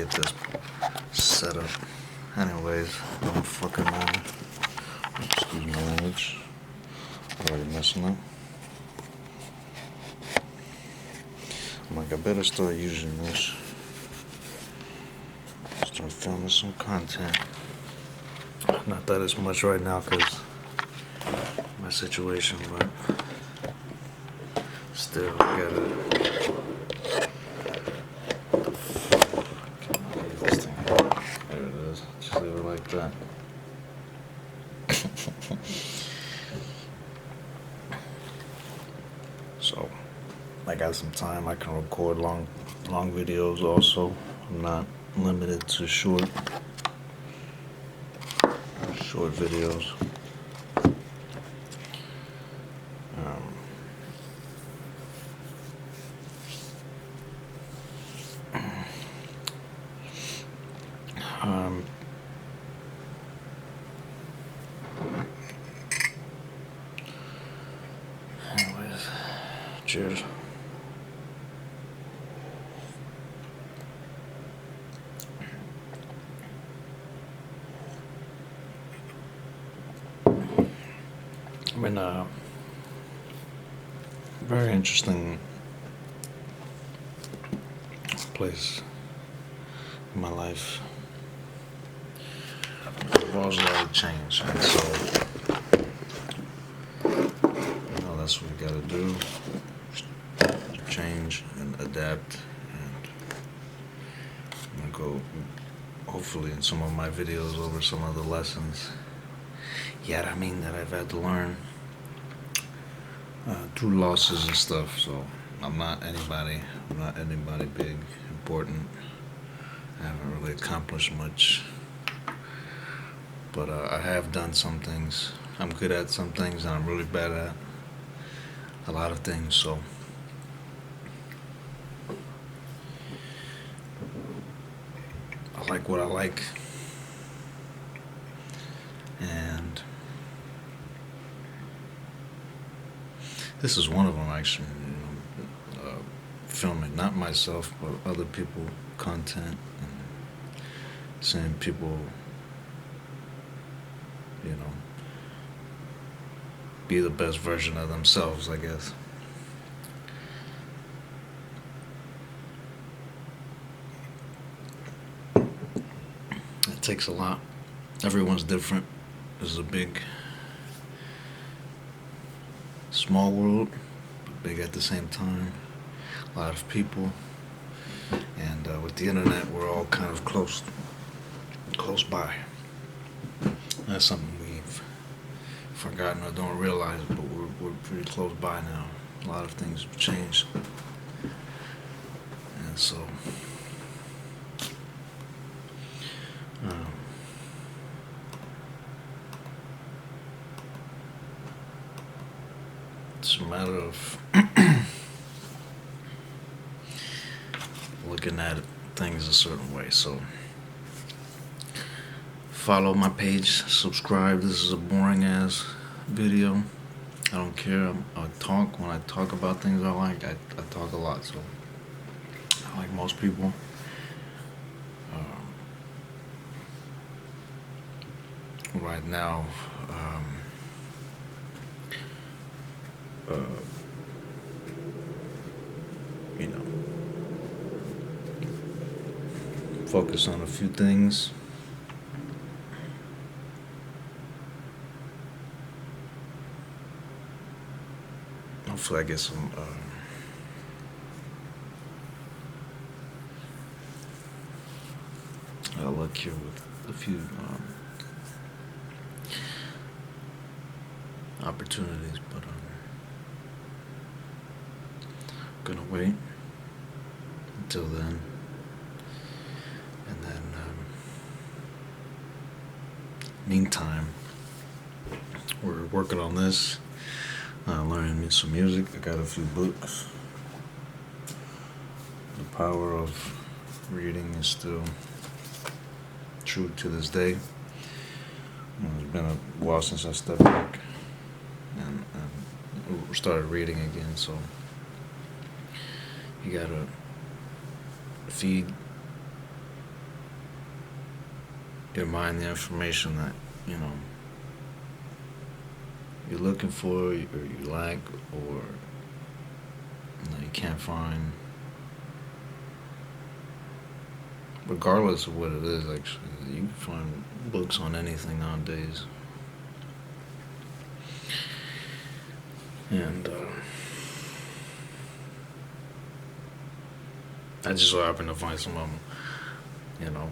get this set up. Anyways, don't fucking know. Excuse my language. Already messing up. I'm like, I better start using this. Start filming some content. Not that it's much right now because my situation, but still gotta. This thing. There it is. Just leave it like that. So, I got some time. I can record long videos. Also, I'm not limited to short videos. Anyways, cheers. I'm in a very interesting place in my life. It involves a lot of change, and so that's what we gotta do: change and adapt. And I'm gonna go, hopefully, in some of my videos over some of the lessons. That I've had to learn through losses and stuff. So I'm not anybody big, important. I haven't really accomplished much, but I have done some things. I'm good at some things, and I'm really bad at a lot of things. So I like what I like, and this is one of them, actually. Filming, not myself, but other people, content, and seeing people, be the best version of themselves, I guess. It takes a lot. Everyone's different. This is a small world, but big at the same time. A lot of people, and with the internet, we're all kind of close by. That's something we've forgotten or don't realize, but we're pretty close by now. A lot of things have changed, and so it's a matter of looking at things a certain way. So follow my page, subscribe. This is a boring ass video. I don't care. I talk. When I talk about things I like, I talk a lot. So like most people, right now, focus on a few things. Hopefully I get some luck here with a few opportunities, but I'm gonna wait until then. And then, meantime, we're working on this, learning some music. I got a few books. The power of reading is still true to this day. It's been a while since I stepped back and started reading again, so you gotta feed your mind the information that you know you're looking for, or you lack, or you can't find. Regardless of what it is, actually, you can find books on anything nowadays, and I just so happened to find some of them, you know,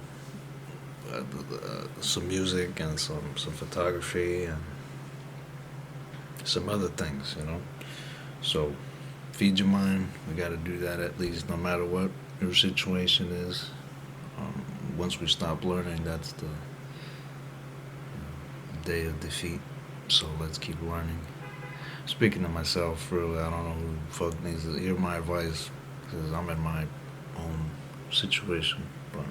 some music and some photography and some other things, you know. So feed your mind. We got to do that at least, no matter what your situation is. Once we stop learning, that's the day of defeat. So let's keep learning. Speaking to myself, really, I don't know who the fuck needs to hear my advice because I'm in my own situation. But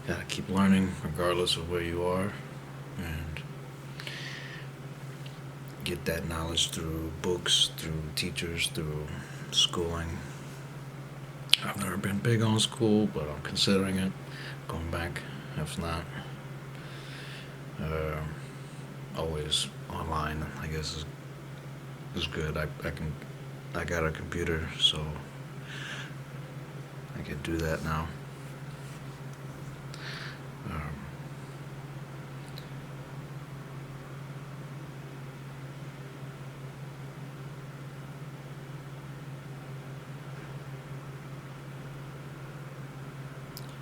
gotta keep learning regardless of where you are, and get that knowledge through books, through teachers, through schooling. I've never been big on school, but I'm considering it. Going back, if not, uh, always online. I guess is good. I got a computer, so I can do that now. Um,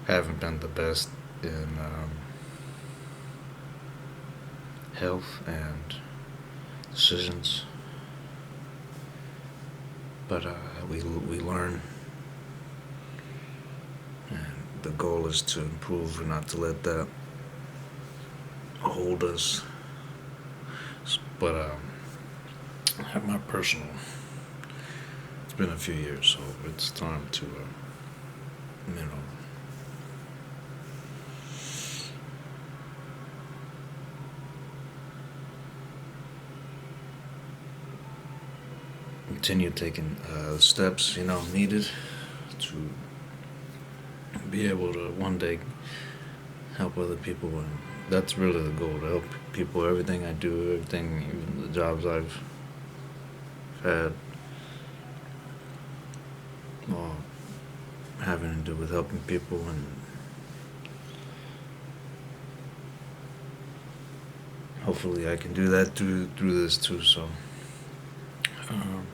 haven't been the best in health and decisions, but we learn, and the goal is to improve and not to let that hold us. But I have my personal. It's been a few years, so it's time to you know continue taking steps needed to be able to one day help other people, and that's really the goal, to help people. Everything I do, everything, even the jobs I've had, all having to do with helping people, and hopefully I can do that through this too. So um,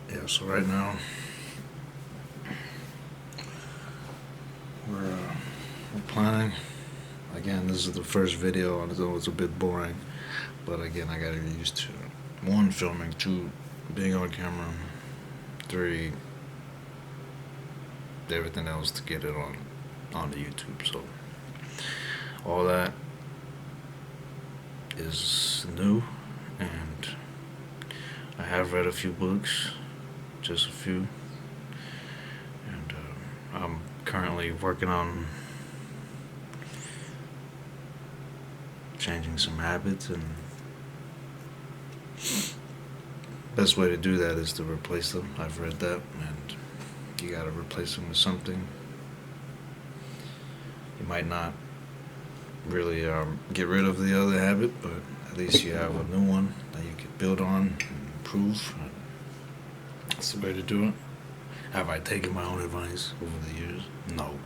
yeah, so right now we're planning. Again, this is the first video. I know it's a bit boring, but again, I gotta get used to one, filming, two, being on camera, three, everything else to get it onto YouTube. So all that is new, and I have read a few books, just a few, and I'm currently working on changing some habits, and best way to do that is to replace them. I've read that, and you gotta replace them with something. You might not really get rid of the other habit, but at least you have a new one that you can build on and improve. That's the way to do it. Have I taken my own advice over the years? No.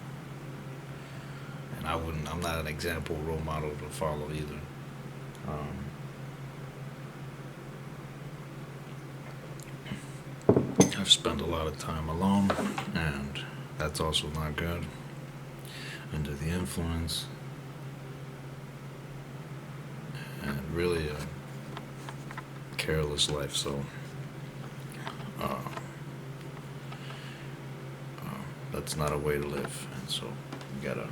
And I'm not an example role model to follow either. I've spent a lot of time alone, and that's also not good. Under the influence, and really a careless life. So uh, that's not a way to live, and so you gotta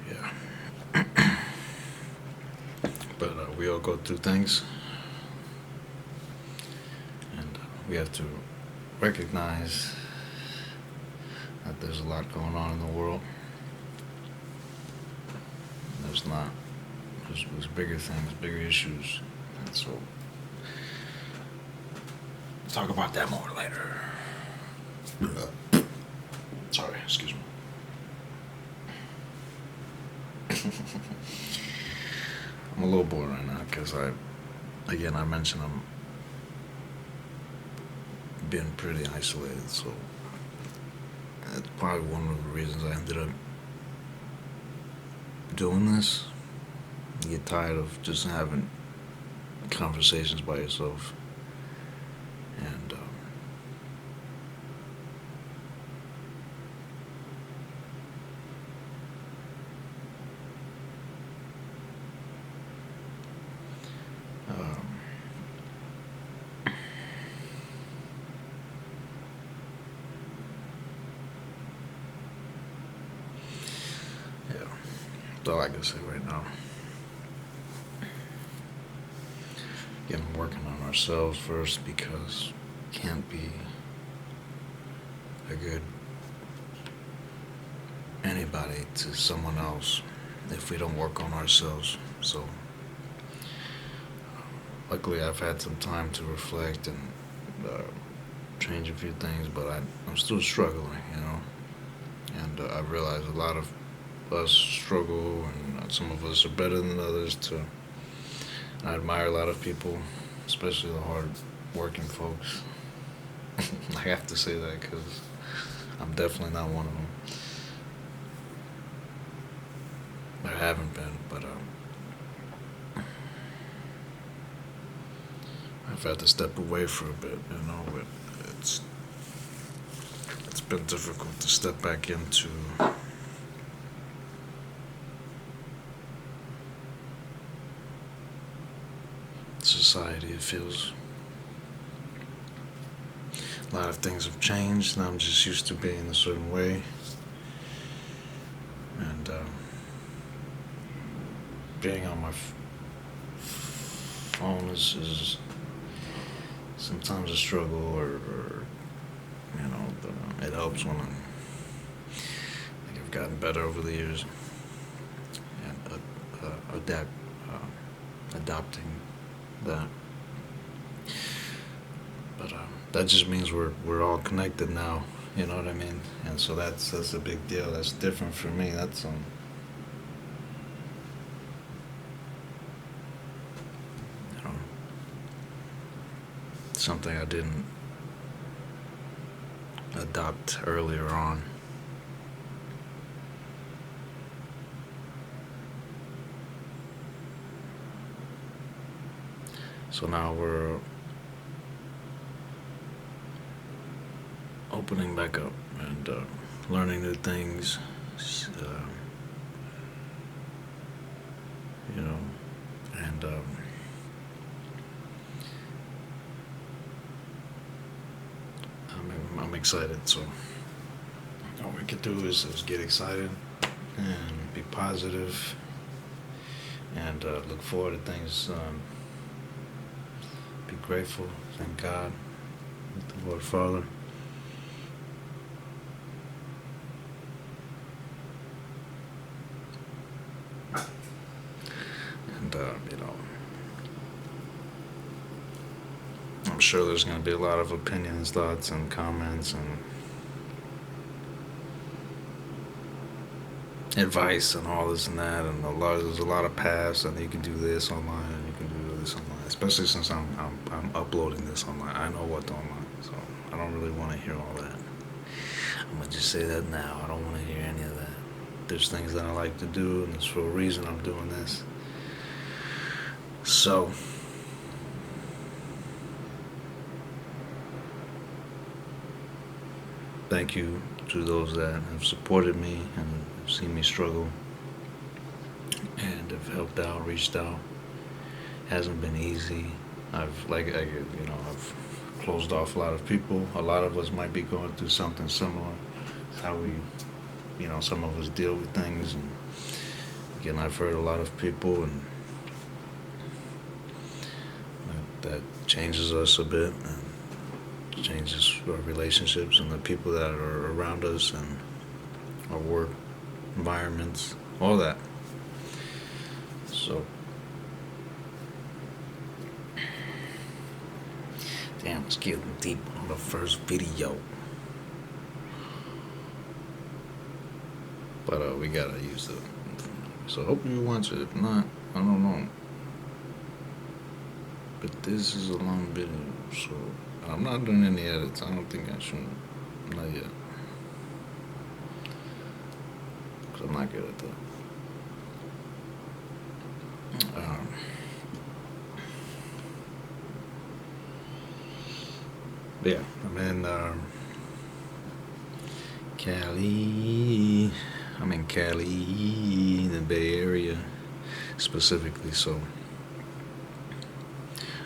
yeah. But we all go through things, and we have to recognize that there's a lot going on in the world, it's not. There's bigger things, bigger issues, and so talk about that more later. Sorry, excuse me. I'm a little bored right now because I mentioned I'm being pretty isolated, so that's probably one of the reasons I ended up doing this. You get tired of just having conversations by yourself, and um, yeah, that's all I can say right now. Again, I'm working on ourselves first because can't be a good anybody to someone else if we don't work on ourselves. So, luckily, I've had some time to reflect and uh, change a few things, but I'm still struggling, you know. And I realize a lot of us struggle, and some of us are better than others. I admire a lot of people, especially the hard working folks. I have to say that because I'm definitely not one of them. I haven't been, but I've had to step away for a bit. You know, it's it's been difficult to step back into society. It feels a lot of things have changed. Now I'm just used to being a certain way, and being on my phone is sometimes a struggle, or you know, it helps when I've gotten better over the years, and adopting that. But that just means we're all connected now. You know what I mean? And so that's a big deal. That's different for me. That's you know, something I didn't adopt earlier on. So now we're opening back up and learning new things, uh, you know, and I'm excited. So all we can do is get excited and be positive and look forward to things. Be grateful, thank God, the Lord Father. And, you know, I'm sure there's going to be a lot of opinions, thoughts, and comments, and advice, and all this and that, and there's a lot of paths, and you can do this online, and you can do this online. Especially since I'm uploading this online, I know what's online, so I don't really want to hear all that. I'm gonna just say that now. I don't want to hear any of that. There's things that I like to do, and it's for a reason I'm doing this. So, thank you to those that have supported me and have seen me struggle and have helped out, reached out. Hasn't been easy. I've closed off a lot of people. A lot of us might be going through something similar. It's how we, some of us deal with things. And again, I've heard a lot of people, and that changes us a bit, and changes our relationships and the people that are around us and our work environments, all that. So, damn, it's getting deep on the first video. But we gotta use it. So hope you watch it. If not, I don't know. But this is a long video, so I'm not doing any edits. I don't think I should. Not yet. Because I'm not good at that. Yeah, I'm in Cali. I'm in Cali, the Bay Area, specifically. So,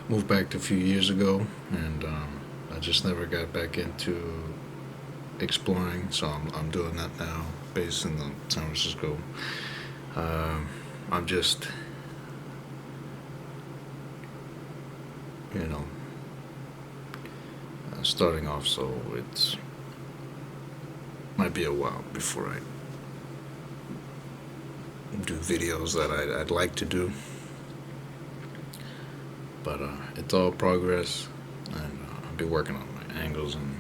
moved back a few years ago, and I just never got back into exploring. So I'm doing that now, based in San Francisco. I'm just, you know, starting off, so it's might be a while before I do videos that I'd like to do, but it's all progress, and I'll be working on my angles and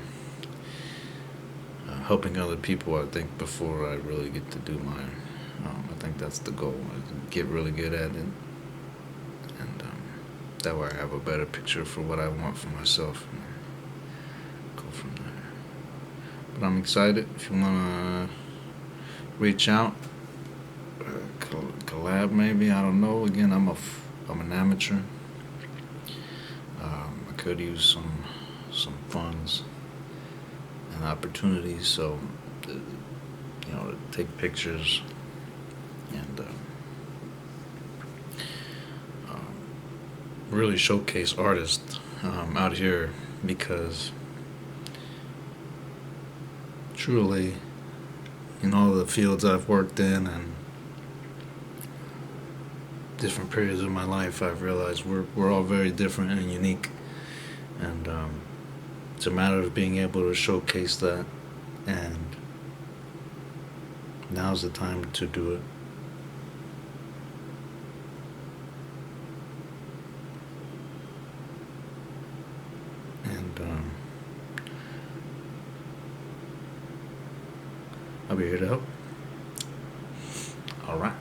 helping other people, I think, before I really get to do mine. I think that's the goal, get really good at it, and that way I have a better picture for what I want for myself, and go from there. But I'm excited. If you want to reach out, collab maybe, I don't know. Again, I'm an amateur. I could use some funds and opportunities, so to take pictures and really showcase artists out here, because truly, in all the fields I've worked in and different periods of my life, I've realized we're all very different and unique, and it's a matter of being able to showcase that, and now's the time to do it. And I'll be here to help. Alright.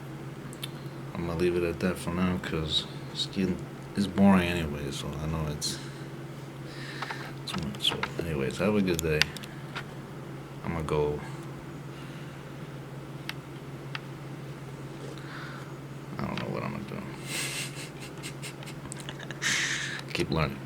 I'm gonna leave it at that for now, because it's boring anyway, so I know it's too much. So anyways, have a good day. I'm gonna go. I don't know what I'm gonna do. Keep learning.